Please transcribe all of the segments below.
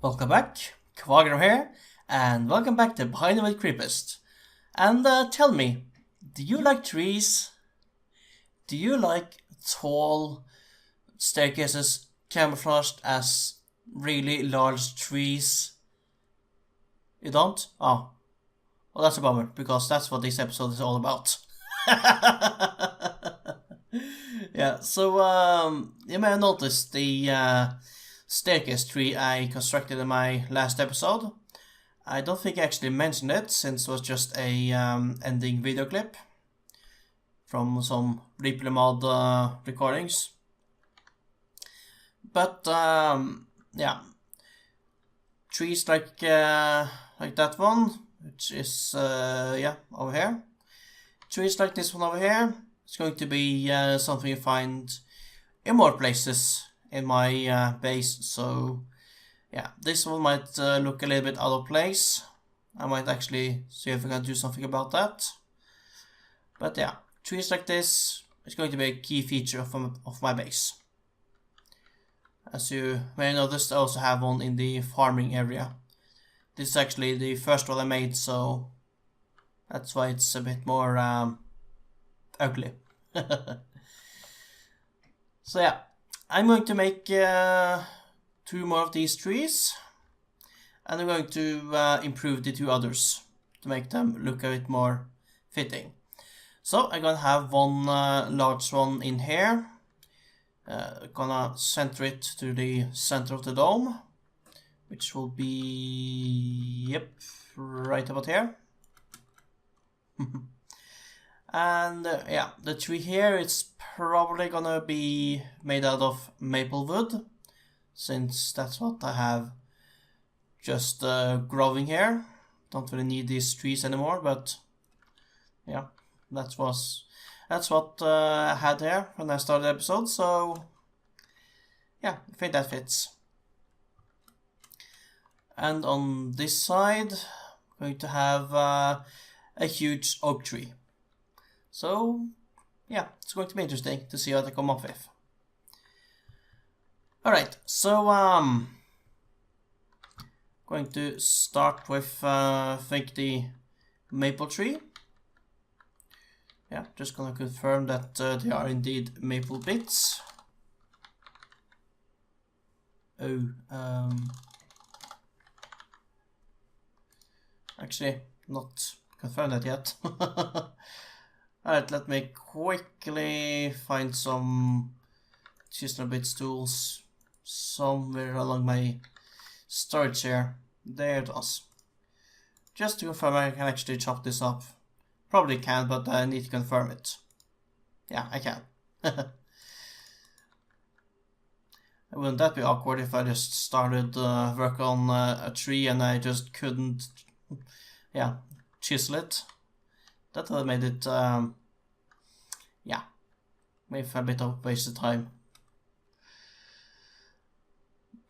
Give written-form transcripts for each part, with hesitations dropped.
Welcome back, Quagger here, and welcome back to Behind the Creepest. And tell me, do you like trees? Do you like tall staircases camouflaged as really large trees? You don't? Oh, well that's a bummer, because that's what this episode is all about. Yeah, so you may have noticed the staircase tree I constructed in my last episode. I don't think I actually mentioned it, since it was just a ending video clip from some Replay mod recordings. But yeah, trees like that one, which is yeah, over here. Trees like this one over here. It's going to be something you find in more places in my base. So yeah, this one might look a little bit out of place. I might actually see if I can do something about that. But yeah, trees like this is going to be a key feature of my base. As you may notice, I also have one in the farming area. This is actually the first one I made, so that's why it's a bit more ugly. So yeah, I'm going to make 2 more of these trees, and I'm going to improve the 2 others to make them look a bit more fitting. So I'm gonna have one large one in here. Gonna center it to the center of the dome, which will be, yep, right about here. And yeah, the tree here, it's probably gonna be made out of maple wood, since that's what I have just growing here. Don't really need these trees anymore, but yeah, that's what I had here when I started the episode, so yeah, I think that fits. And on this side, I'm going to have a huge oak tree. So yeah, it's going to be interesting to see what they come up with. Alright, so going to start with I think the maple tree. Yeah, just gonna confirm that they are indeed maple bits. Oh, actually not confirmed that yet. Alright, let me quickly find some chisel bits tools somewhere along my storage here. There it was. Just to confirm I can actually chop this up. Probably can, but I need to confirm it. Yeah, I can. Wouldn't that be awkward if I just started work on a tree and I just couldn't, yeah, chisel it? That would have made it, yeah, maybe a bit of wasted time.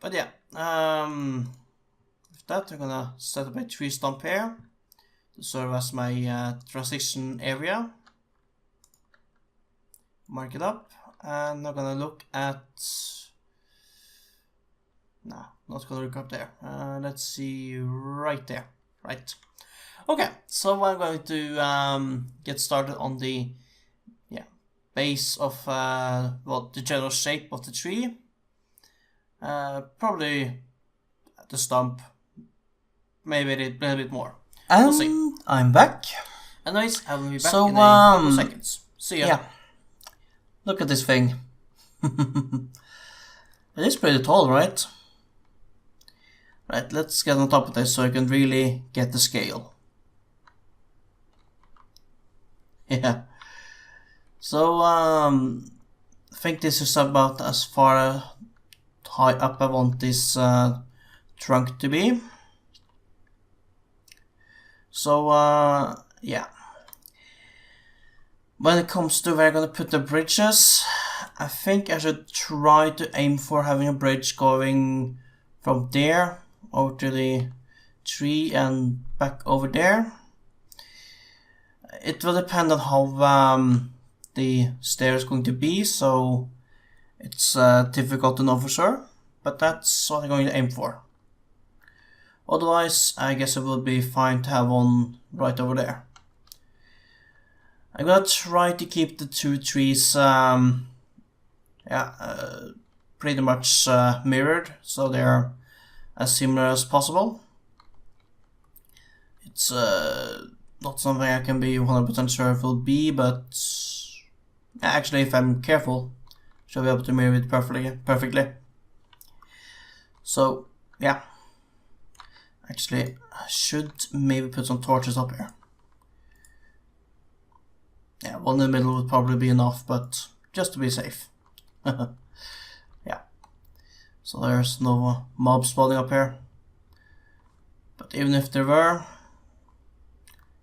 But yeah, with that I'm gonna set up a tree stump here to serve as my transition area. Mark it up, and I'm gonna look at, nah, not gonna look up there. Let's see, right there, right. Okay, so I'm going to get started on the base of well, the general shape of the tree. Probably the stump, maybe a little bit more. We'll see. I'm back. Anyways, I will be back in a couple of seconds. See ya. Yeah. Look at this thing. It is pretty tall, right? Right, let's get on top of this so I can really get the scale. Yeah. So, I think this is about as far high up I want this trunk to be. So, yeah. When it comes to where I'm gonna put the bridges, I think I should try to aim for having a bridge going from there over to the tree and back over there. It will depend on how the stair is going to be, so it's difficult to know for sure, but that's what I'm going to aim for. Otherwise, I guess it would be fine to have one right over there. I'm gonna try to keep the two trees pretty much mirrored, so they're as similar as possible. It's not something I can be 100% sure if it will be, but actually if I'm careful, should be able to mirror it perfectly. So yeah, actually I should maybe put some torches up here. Yeah, one in the middle would probably be enough, but just to be safe. Yeah, so there's no mobs spawning up here, but even if there were,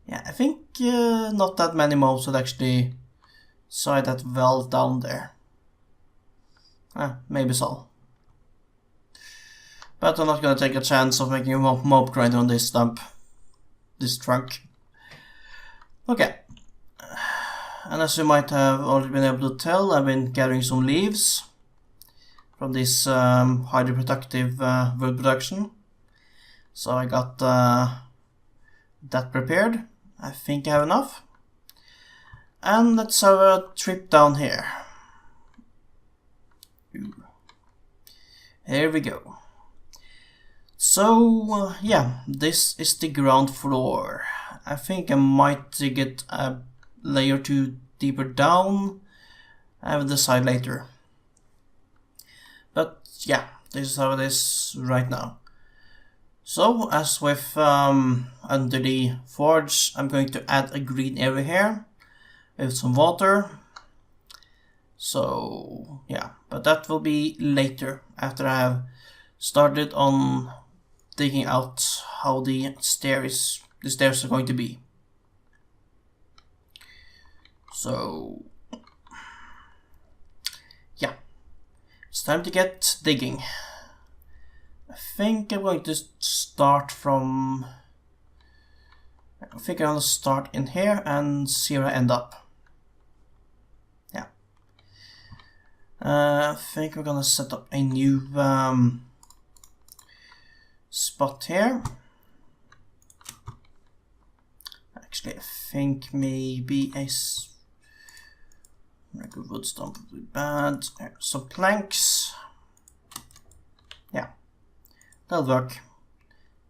yeah, I think not that many mobs would actually side that well down there. Maybe so. But I'm not gonna take a chance of making a mob grinder on this stump. This trunk. Okay. And as you might have already been able to tell, I've been gathering some leaves from this highly productive wood production. So I got that prepared. I think I have enough. And let's have a trip down here. Here we go. So yeah, this is the ground floor. I think I might get a layer 2 deeper down. I will decide later. But yeah, this is how it is right now. So as with under the forge, I'm going to add a green area here with some water. So yeah, but that will be later after I have started on digging out how the stairs are going to be. So yeah, it's time to get digging. I think I'm going to start from, I think I'm going to start in here and see where I end up. Yeah. I think we're going to set up a new spot here. Actually, I think maybe a regular wood stump would be bad. Some planks. Yeah, that'll work.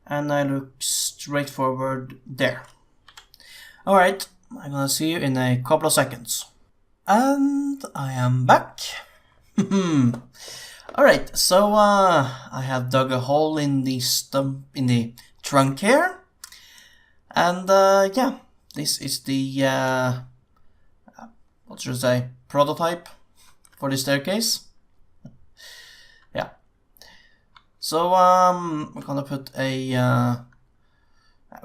And I look straight forward there. Alright, I'm gonna see you in a couple of seconds. And I am back. Alright, so I have dug a hole in the stump, in the trunk here. And yeah, this is the what should I say, prototype for the staircase. Yeah. So we're gonna put a I'm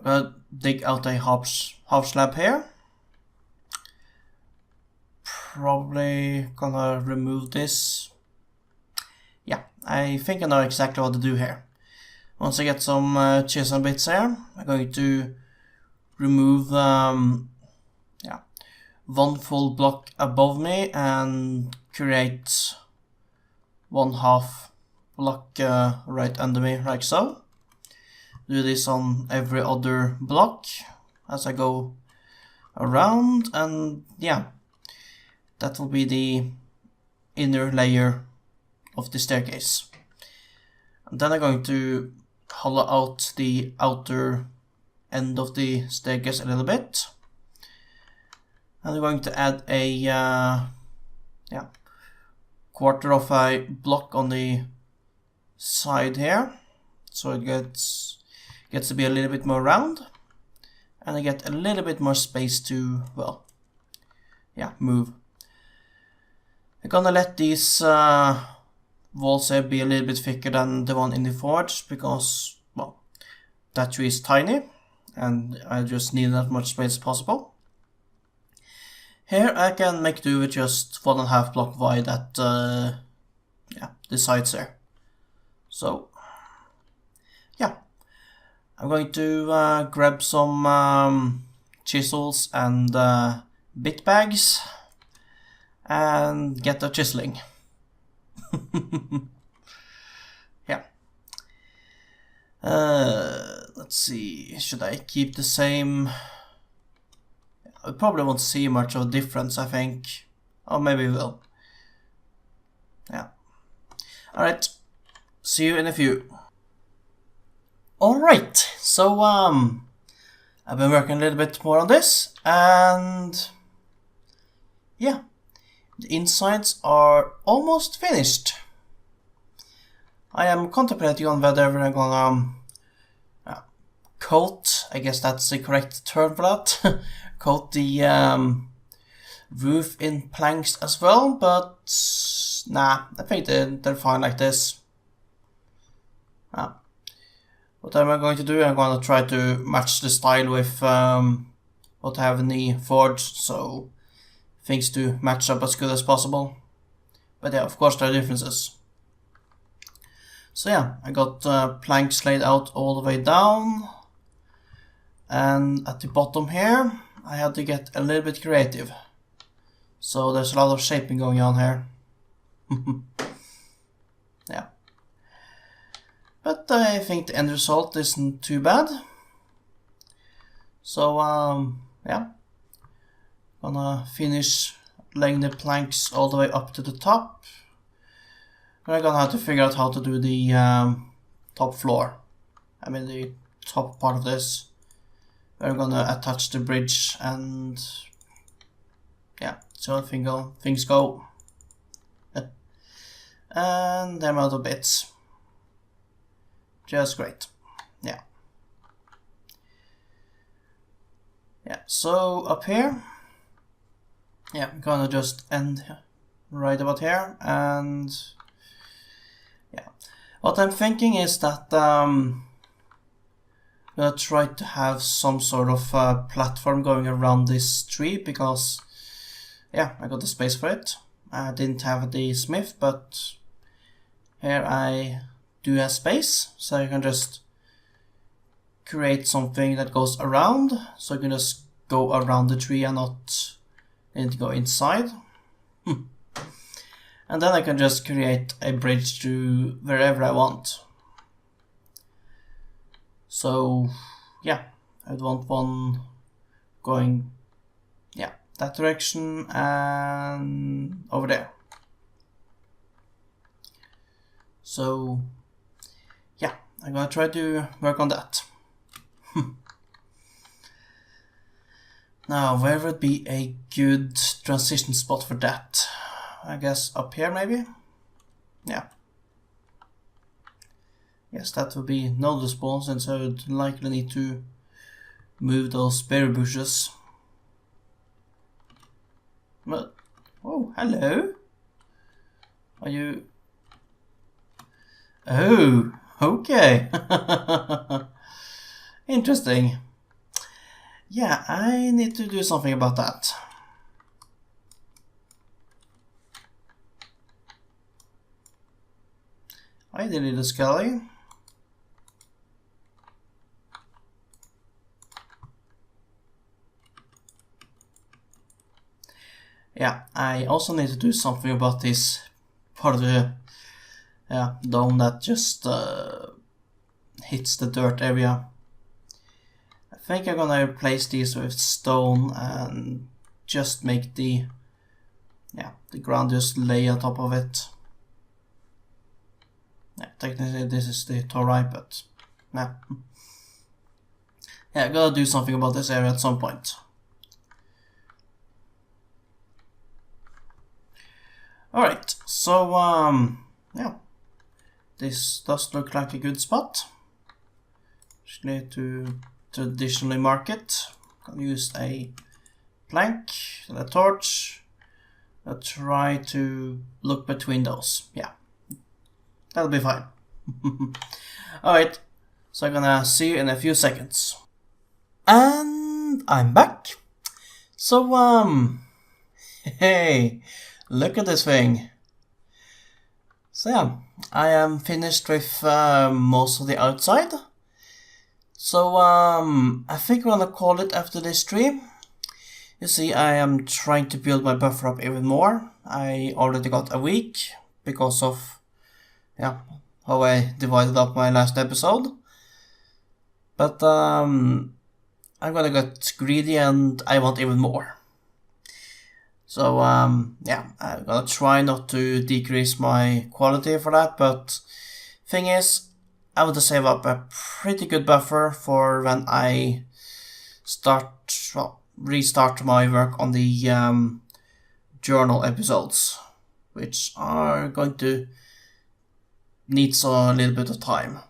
gonna dig out a half slab here. Probably gonna remove this. Yeah, I think I know exactly what to do here. Once I get some chisel bits here, I'm going to remove one full block above me and create 1/2 block right under me, like so. Do this on every other block as I go around, and yeah, that will be the inner layer of the staircase. And then I'm going to hollow out the outer end of the staircase a little bit. And I'm going to add a quarter of a block on the side here, so it gets to be a little bit more round, and I get a little bit more space to, well, yeah, move. I'm gonna let these walls here be a little bit thicker than the one in the forge, because, well, that tree is tiny and I just need that much space as possible. Here I can make do with just 1.5 block wide at the sides there. So yeah, I'm going to grab some chisels and bit bags and get the chiseling. Yeah. Let's see, should I keep the same? I probably won't see much of a difference, I think. Or maybe we will. Yeah. Alright, see you in a few. Alright, so I've been working a little bit more on this, and yeah, the insides are almost finished. I am contemplating on whether I'm gonna coat, I guess that's the correct term for that, coat the roof in planks as well, but nah, I think they're fine like this. What am I going to do? I'm going to try to match the style with what I have in the forge, so things to match up as good as possible. But yeah, of course there are differences. So yeah, I got planks laid out all the way down, and at the bottom here I had to get a little bit creative. So there's a lot of shaping going on here. Yeah. But I think the end result isn't too bad. So yeah, gonna finish laying the planks all the way up to the top. We're gonna have to figure out how to do the top floor. I mean the top part of this. We're gonna attach the bridge and yeah, so things go. And them other bits. Just great. Yeah. Yeah, so up here, yeah, I'm gonna just end right about here, and yeah, what I'm thinking is that I'm gonna try to have some sort of platform going around this tree, because yeah, I got the space for it. I didn't have the smith, but here I do have space, so I can just create something that goes around, so I can just go around the tree and not need to go inside. And then I can just create a bridge to wherever I want. So yeah, I'd want one going, yeah, that direction and over there. So yeah, I'm gonna try to work on that. Now, where would be a good transition spot for that? I guess up here maybe? Yeah. Yes, that would be noticeable, since I would likely need to move those berry bushes. But, oh, hello. Are you... Oh, okay. Interesting. Yeah, I need to do something about that. Hi there, little Scully. Yeah, I also need to do something about this part of the dome that just hits the dirt area. I think I'm gonna replace these with stone and just make the ground just lay on top of it. Yeah, technically this is the Torai, but yeah. Yeah, I gotta do something about this area at some point. Alright, so yeah. This does look like a good spot. Just need to traditionally mark it. I'll use a plank and a torch. I'll try to look between those. Yeah, that'll be fine. Alright, so I'm gonna see you in a few seconds. And I'm back. So, hey, look at this thing. So yeah, I am finished with most of the outside. So I think I'm gonna call it after this stream. You see, I am trying to build my buffer up even more. I already got a week because of how I divided up my last episode. But I'm gonna get greedy and I want even more. So yeah, I'm gonna try not to decrease my quality for that, but thing is, I want to save up a pretty good buffer for when I restart my work on the journal episodes, which are going to need a little bit of time.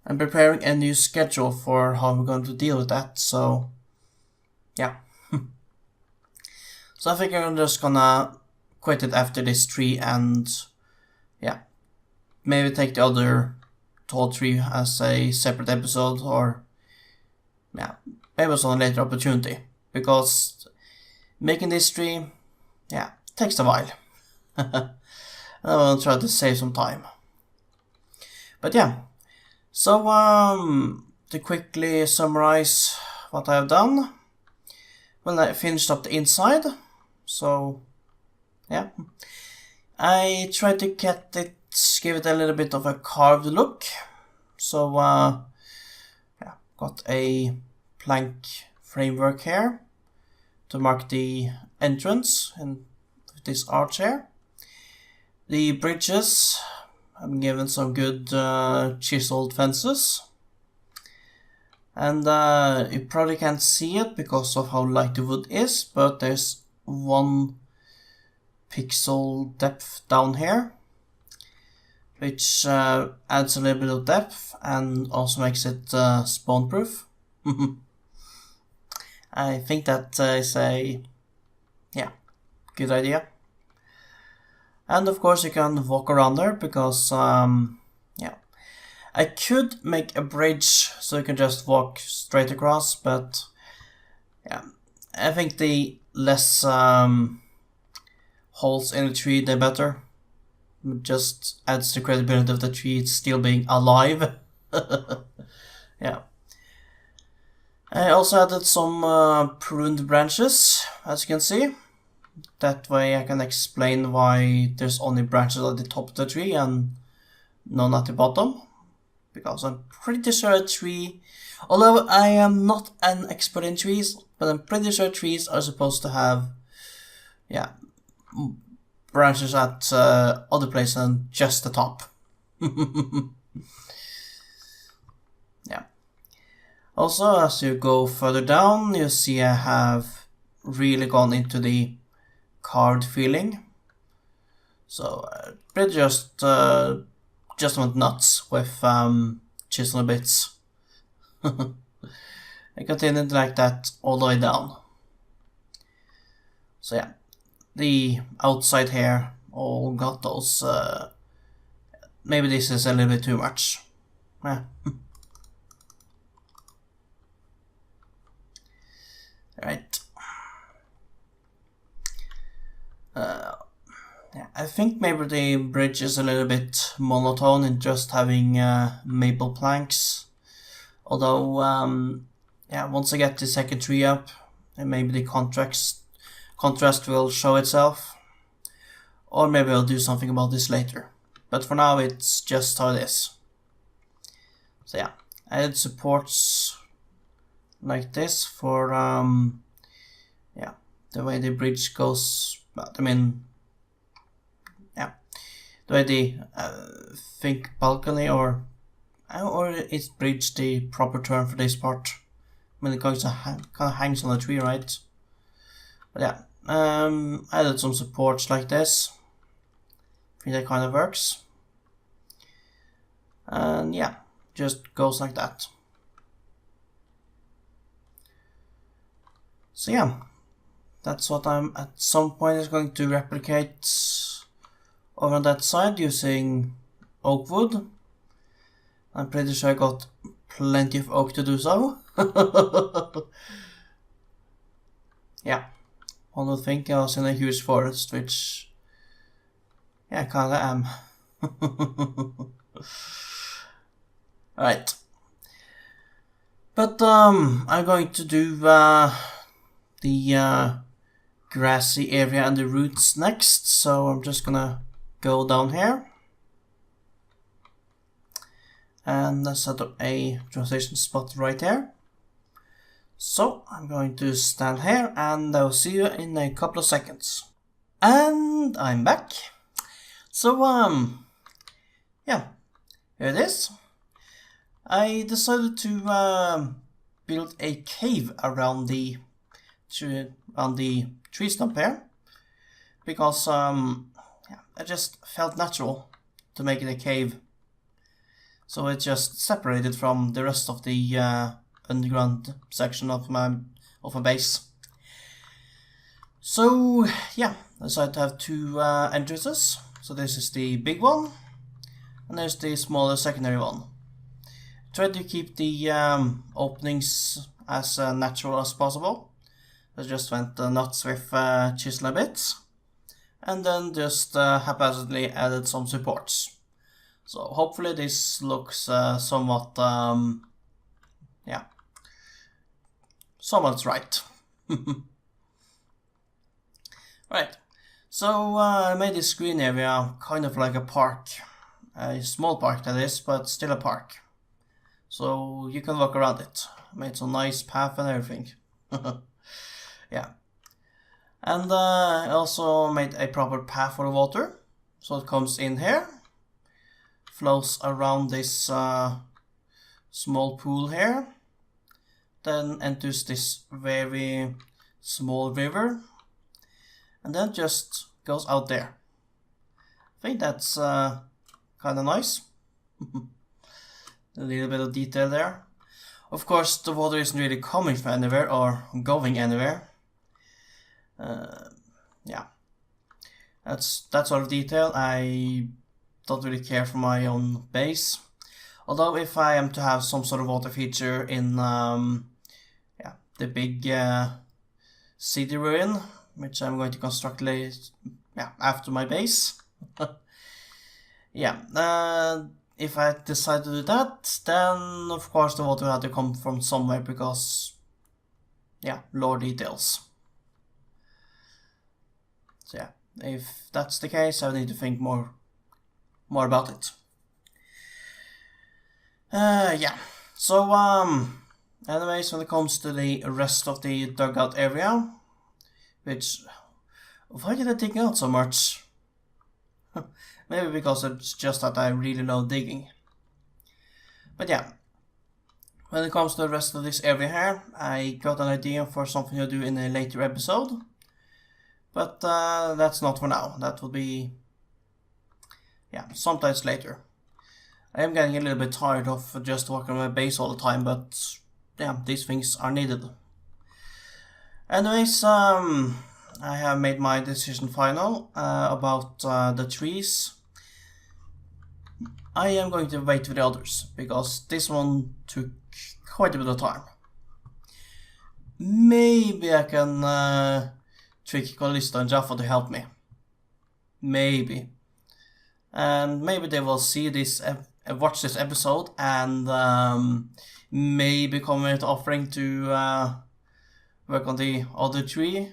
I'm preparing a new schedule for how I'm going to deal with that, so yeah. So I think I'm just gonna quit it after this tree and yeah, maybe take the other tall tree as a separate episode, or yeah, maybe it's on a later opportunity, because making this tree, yeah, takes a while. I will try to save some time. But yeah, so to quickly summarize what I've done, well, I finished up the inside, so yeah, I tried to give it a little bit of a carved look. So yeah, got a plank framework here to mark the entrance and this arch here. The bridges, I'm given some good chiseled fences. And you probably can't see it because of how light the wood is, but there's 1 pixel depth down here, which adds a little bit of depth and also makes it spawn proof. I think that is a good idea. And of course you can walk around there because I could make a bridge so you can just walk straight across, but yeah, I think the less holes in the tree, the better. It just adds the credibility of the tree still being alive. Yeah. I also added some pruned branches, as you can see. That way I can explain why there's only branches at the top of the tree and none at the bottom. Because I'm pretty sure a tree, although I am not an expert in trees, but I'm pretty sure trees are supposed to have, branches at other places than just the top. Yeah. Also, as you go further down, you see I have really gone into the carved feeling. So, pretty just went nuts with chisel bits. I continued like that all the way down. So yeah, the outside here all got those, maybe this is a little bit too much. Yeah. Right. Yeah, I think maybe the bridge is a little bit monotone in just having maple planks. Although, once I get the second tree up, maybe the contrast will show itself. Or maybe I'll do something about this later. But for now, it's just how it is. So yeah, I added supports like this for, the way the bridge goes. I mean, the way the think balcony or is bridge the proper term for this part? I mean, it kind of hangs on the tree, right? But yeah, I added some supports like this. I think that kind of works. And yeah, just goes like that. So yeah, that's what I'm at some point is going to replicate over on that side using oak wood. I'm pretty sure I got plenty of oak to do so. Yeah, one would think I was in a huge forest, which, yeah, kinda am. Right. But I'm going to do the grassy area and the roots next, so I'm just gonna go down here. and set up a transition spot right there. So I'm going to stand here and I'll see you in a couple of seconds. And I'm back. So yeah, here it is. I decided to build a cave around the tree stump here, because yeah, it just felt natural to make it a cave. So it just separated from the rest of the underground section of my base. So yeah, I decided to have two entrances. So this is the big one, and there's the smaller secondary one. Try to keep the openings as natural as possible. I just went nuts with chisel bits, and then just haphazardly added some supports. So hopefully this looks somewhat, yeah, somewhat right. Right, so I made this green area kind of like a park. A small park that is, but still a park. So you can walk around it. Made some nice path and everything. Yeah. And I also made a proper path for the water. So it comes in here, flows around this small pool here, then enters this very small river, and then just goes out there. I think that's kind of nice. A little bit of detail there. Of course, the water isn't really coming from anywhere or going anywhere. Yeah, that's that sort of detail. I don't really care for my own base. Although if I am to have some sort of water feature in yeah, the big city ruin, which I'm going to construct later, yeah, after my base. Yeah, if I decide to do that, then of course the water had to come from somewhere, because, yeah, lore details. So yeah, if that's the case, I need to think more about it. Yeah, so anyways, when it comes to the rest of the dugout area, which, why did I dig out so much? Maybe because it's just that I really love digging. But yeah, when it comes to the rest of this area here, I got an idea for something to do in a later episode. But that's not for now. That will be, yeah, sometimes later. I am getting a little bit tired of just walking on my base all the time, but yeah, these things are needed. Anyways, I have made my decision final about the trees. I am going to wait for the others, because this one took quite a bit of time. Maybe I can trick Callista and Jaffa to help me. Maybe. And maybe they will see this, watch this episode, and maybe come with offering to work on the other tree,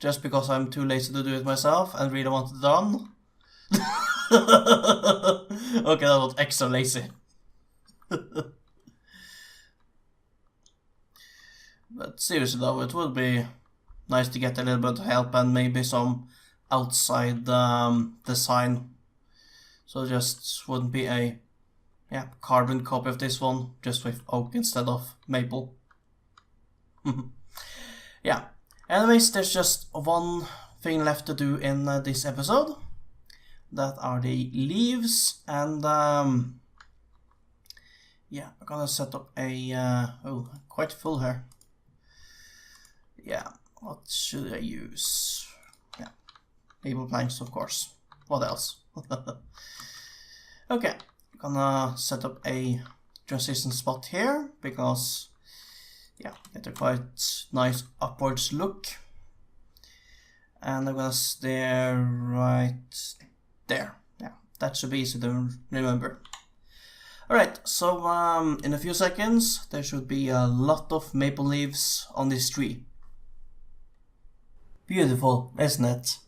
just because I'm too lazy to do it myself and really want it done. Okay, that was extra lazy. But seriously though, it would be nice to get a little bit of help and maybe some outside design. So just wouldn't be a, yeah, carbon copy of this one, just with oak instead of maple. Yeah. Anyways, there's just one thing left to do in this episode. That are the leaves, and yeah, I'm gonna set up a oh, quite full here. Yeah, what should I use? Yeah, maple planks, of course. What else? Okay, I'm gonna set up a transition spot here, because, yeah, get a quite nice upwards look. And I'm gonna stare right there. Yeah, that should be easy to remember. Alright, so in a few seconds there should be a lot of maple leaves on this tree. Beautiful, isn't it?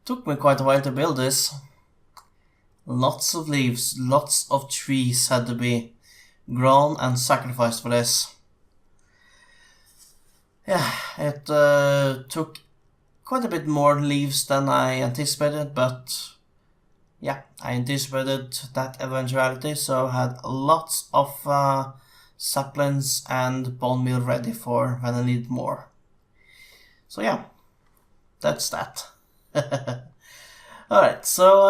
Took me quite a while to build this. Lots of leaves, lots of trees had to be grown and sacrificed for this. Yeah, it took quite a bit more leaves than I anticipated, but yeah, I anticipated that eventuality, so I had lots of saplings and bone meal ready for when I need more. So yeah, that's that. Alright, so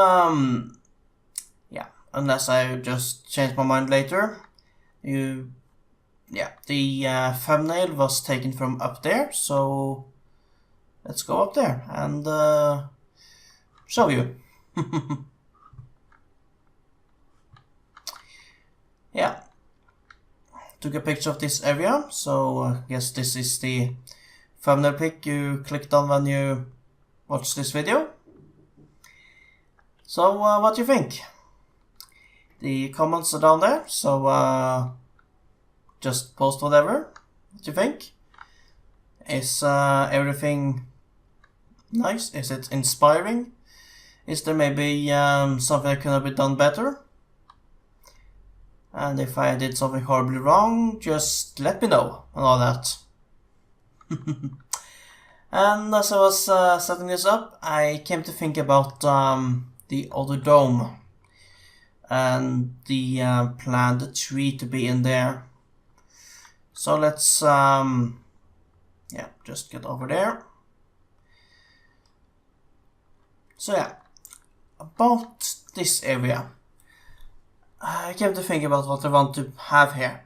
yeah, unless I just change my mind later, the thumbnail was taken from up there, so let's go up there and show you. Yeah, took a picture of this area, so I guess this is the thumbnail pic you clicked on when you watched this video. So what do you think? The comments are down there, so just post whatever. What do you think? Is everything nice? Is it inspiring? Is there maybe something that could have been done better? And if I did something horribly wrong, just let me know and all that. And as I was setting this up, I came to think about the other dome and the planned tree to be in there. So let's just get over there. So yeah, about this area, I came to think about what I want to have here,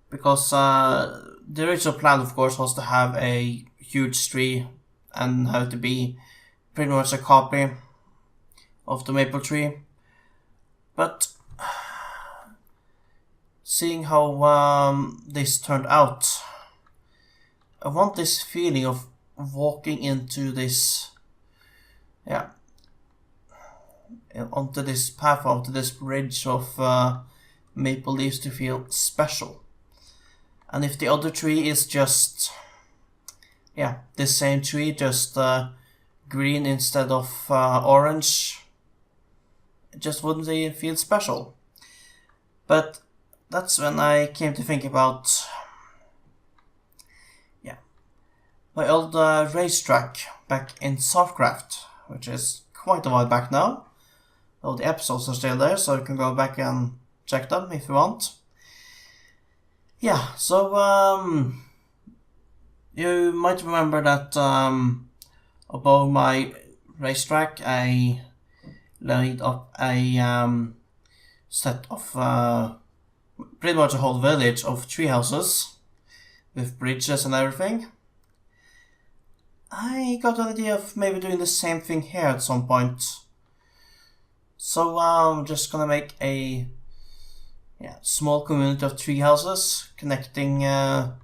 because the original plan, of course, was to have a huge tree and have it to be pretty much a copy of the maple tree. But seeing how this turned out, I want this feeling of walking into this, onto this path, onto this bridge of maple leaves to feel special. And if the other tree is just, the same tree, just green instead of orange, it just wouldn't feel special. But that's when I came to think about, my old racetrack back in Softcraft, which is quite a while back now. All the episodes are still there, so you can go back and check them if you want. Yeah, so you might remember that above my racetrack I laid up a set of pretty much a whole village of tree houses with bridges and everything. I got an idea of maybe doing the same thing here at some point. So I'm just gonna make a small community of tree houses connecting out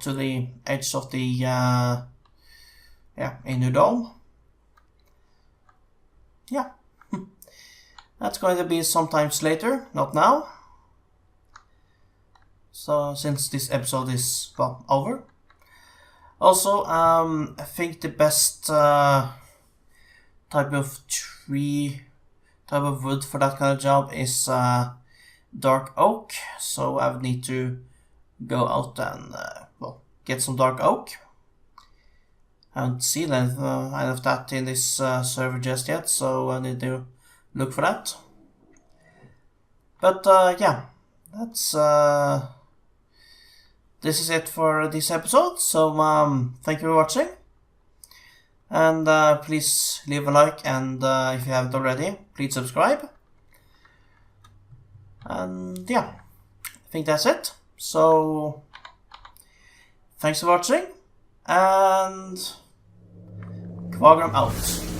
to the edge of the inner dome. Yeah, that's going to be sometimes later, not now. So since this episode is over. Also, I think the best type of wood for that kind of job is dark oak. So I would need to go out and get some dark oak. I haven't seen any of that in this server just yet, so I need to look for that. But that's this is it for this episode. So thank you for watching, and please leave a like, and if you haven't already, please subscribe. And I think that's it. So thanks for watching, and Kvagram out.